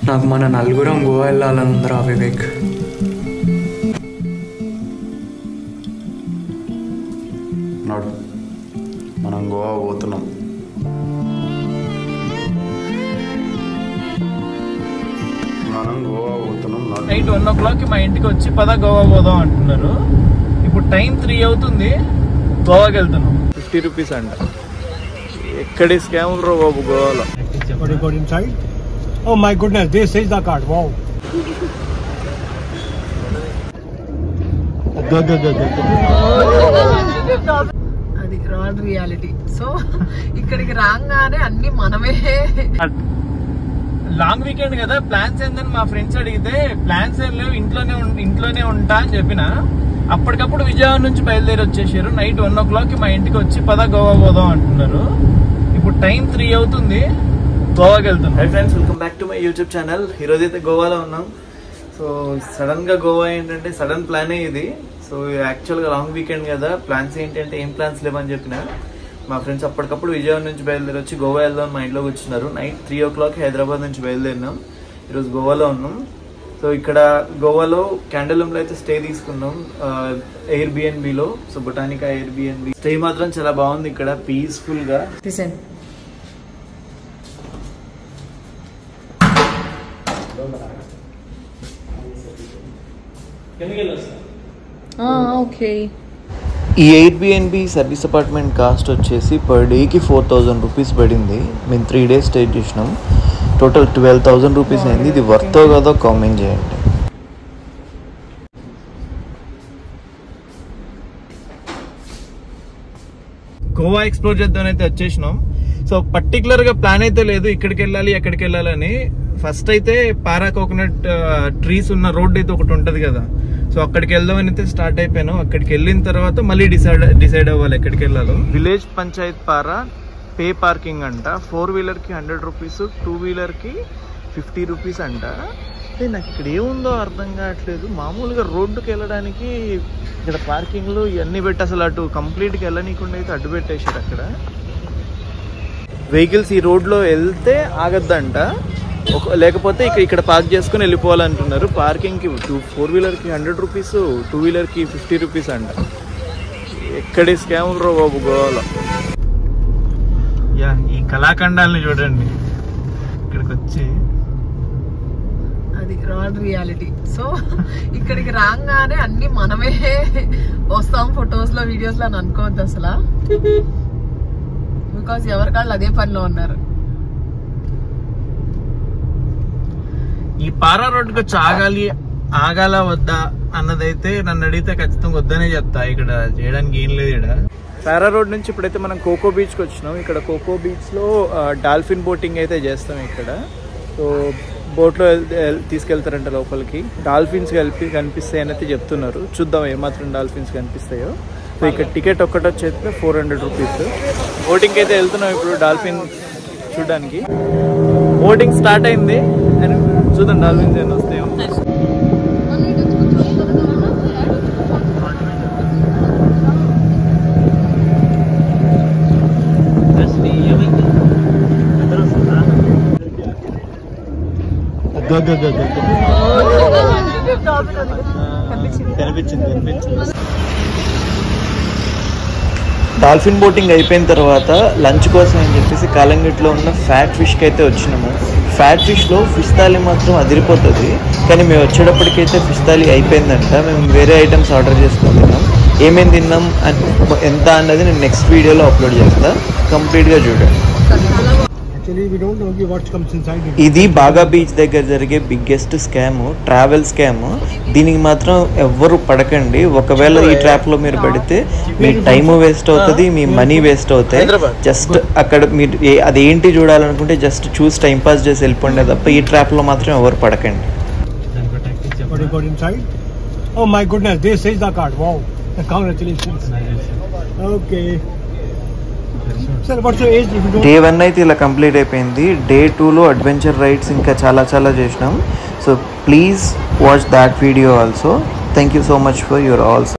నాకు మన నలుగురం గోవా వెళ్ళాలని ఉందిరా వివేక్. నాడు మనం గోవా పోతున్నాం. నైట్ 1 o'clock మా ఇంటికి వచ్చి గోవా పోదాం అంటున్నారు. ఇప్పుడు టైం 3 అవుతుంది. గోవాకి వెళ్తున్నాం. 50 రూపీస్ అంట. ఎక్కడి స్కామ్ రో బాబు గోవాలో. Oh my goodness, this is the card. Wow. అది రాడ్ రియాలిటీ. సో ఇక్కడికి రాగానే అన్ని మనమే. లాంగ్ వీకెండ్ కదా, ప్లాన్స్ ఏందని మా ఫ్రెండ్స్ అడిగితే ప్లాన్స్ ఏం లేవు, ఇంట్లోనే ఉంటా అని చెప్పిన. అప్పటికప్పుడు విజయవాడ నుంచి బయలుదేరి వచ్చేసారు. నైట్ 1 o'clock మా ఇంటికి వచ్చి గోవా పోదాం అంటున్నారు. ఇప్పుడు టైం 3 అవుతుంది. గోవాకి వెళ్తున్నాం. Hi friends, welcome back to my YouTube channel. ఈరోజు అయితే గోవాలో ఉన్నాం. సో సడన్ గా గోవా ఏంటంటే సడన్ ప్లానే ఇది. సో యాక్చువల్గా లాంగ్ వీకెండ్ కదా, ప్లాన్స్ ఏంటంటే ఏం ప్లాన్స్ లేవని చెప్పిన. మా ఫ్రెండ్స్ అప్పటికప్పుడు విజయవాడ నుంచి బయలుదేరి వచ్చి గోవా వెళ్దాం మా ఇంట్లోకి వచ్చినారు. నైట్ 3 o'clock హైదరాబాద్ నుంచి బయలుదేరినాం. ఈరోజు గోవాలో ఉన్నాం. సో ఇక్కడ గోవాలో క్యాండలూమ్లో అయితే స్టే తీసుకున్నాం ఎయిర్బిఎన్బిలో. సో బొటానికా ఎయిర్బిఎన్బి స్టే మాత్రం చాలా బాగుంది. ఇక్కడ పీస్ఫుల్ గా. ఈ ఎయిర్బిఎన్బి సర్వీస్ అపార్ట్మెంట్ కాస్ట్ వచ్చేసి పర్ డేకి 4,000 రూపీస్ పడింది. మేము 3 days స్టే చేసినాం. టోటల్ 12,000 రూపీస్ అయింది. ఇది వర్తో కాదో కామెంట్ చేయండి. గోవా ఎక్స్ప్లోర్ చేద్దాం అయితే వచ్చేసినాం. సో పర్టికులర్ గా ప్లాన్ అయితే లేదు ఇక్కడికి వెళ్ళాలి ఎక్కడికి వెళ్ళాలని. ఫస్ట్ అయితే పారా కోకోనట్ ట్రీస్ ఉన్న రోడ్ అయితే ఒకటి ఉంటది కదా, సో అక్కడికి వెళ్దామని అయితే స్టార్ట్ అయిపోయాను. అక్కడికి వెళ్ళిన తర్వాత మళ్ళీ డిసైడ్ అవ్వాలి ఎక్కడికి వెళ్ళాలో. విలేజ్ పంచాయత్ పారా పే పార్కింగ్ అంట. 4-wheeler కి 100 రూపీస్, 2-wheeler కి 50 రూపీస్ అంట. అంటే నాకు ఇక్కడ ఏముందో అర్థం కావట్లేదు. మామూలుగా రోడ్డుకి వెళ్ళడానికి ఇక్కడ పార్కింగ్లు ఇవన్నీ పెట్టి అసలు అటు కంప్లీట్గా వెళ్ళనీయకుండా అయితే అడ్డు పెట్టేశారు. అక్కడ వెహికల్స్ ఈ రోడ్లో వెళ్తే ఆగద్దంట, లేకపోతే ఇక్కడ పార్క్ చేసుకుని వెళ్ళిపోవాలంటున్నారు. పార్కింగ్కి 4-wheeler కి 100 రూపీస్, 2-wheeler కి 50 రూపీస్ అంట. ఎక్కడి స్కామ్ రో బాబు గోవాలో. ఈ కళాఖండాలని చూడండి ఇక్కడికి వచ్చి. అది రాడ్ రియాలిటీ. సో ఇక్కడికి రాగానే అన్ని మనమే వస్తాం ఫొటోస్ లో, వీడియోస్ లో అని అనుకోవద్దు అసలు. బికాస్ ఎవరికాళ్ళు అదే పనిలో ఉన్నారు. ఈ పారా రోడ్డుకి వచ్చి ఆగాల వద్దా అన్నదైతే నన్ను అడిగితే ఖచ్చితంగా వద్దనే చెప్తా. ఇక్కడ చేయడానికి ఏం లేదు. ఇక్కడ పారా రోడ్ నుంచి ఇప్పుడైతే మనం కోకో బీచ్కి వచ్చినాం. ఇక్కడ కోకో బీచ్లో డాల్ఫిన్ బోటింగ్ అయితే చేస్తాం ఇక్కడ. సో బోట్లో తీసుకెళ్తారంట లోపలికి. డాల్ఫిన్స్ కనిపిస్తాయని అయితే చెప్తున్నారు. చూద్దాం ఏమాత్రం డాల్ఫిన్స్ కనిపిస్తాయో. సో ఇక్కడ టికెట్ ఒక్కటి వచ్చేది 400 రూపీస్. బోటింగ్కి అయితే వెళ్తున్నాం ఇప్పుడు డాల్ఫిన్ చూడడానికి. బోటింగ్ స్టార్ట్ అయింది. చూద్దాం డాల్ఫిన్స్ ఏమైనా వస్తాయో. డాల్ఫిన్ బోటింగ్ అయిపోయిన తర్వాత లంచ్ కోసం అని చెప్పేసి కాలంగిట్లో ఉన్న ఫ్యాట్ ఫిష్కి అయితే వచ్చినాము. ఫ్యాట్ ఫిష్లో ఫిష్ థాలీ మాత్రం అదిరిపోతుంది. కానీ మేము వచ్చేటప్పటికైతే ఫిష్ థాలీ అయిపోయిందంట. మేము వేరే ఐటమ్స్ ఆర్డర్ చేసుకొని తిన్నాం. ఏమేమి తిన్నాం ఎంత అన్నది నేను నెక్స్ట్ వీడియోలో అప్లోడ్ చేస్తా. కంప్లీట్గా చూడండి. ఇది బాగా బీచ్ దగ్గర జరిగే బిగ్గెస్ట్ స్కామ్, ట్రావెల్ స్కామ్. దీనికి మాత్రం ఎవ్వరు పడకండి. ఒకవేళ ఈ ట్రాప్ లో మీరు పడితే మీ టైం వేస్ట్ అవుతుంది, మీ మనీ వేస్ట్ అవుతాయి. జస్ట్ అక్కడ మీరు అదేంటి చూడాలనుకుంటే జస్ట్ చూసి టైం పాస్ చేసి వెళ్ళిపోండి తప్ప ఈ ట్రాప్ లో మాత్రం ఎవరు పడకండి. Oh my goodness, this is the card. Wow, congratulations. Okay. Day 1 అయితే ఇలా కంప్లీట్ అయిపోయింది. డే 2లో అడ్వెంచర్ రైడ్స్ ఇంకా చాలా చేసినాం. So please watch that video also. Thank you so much for your all.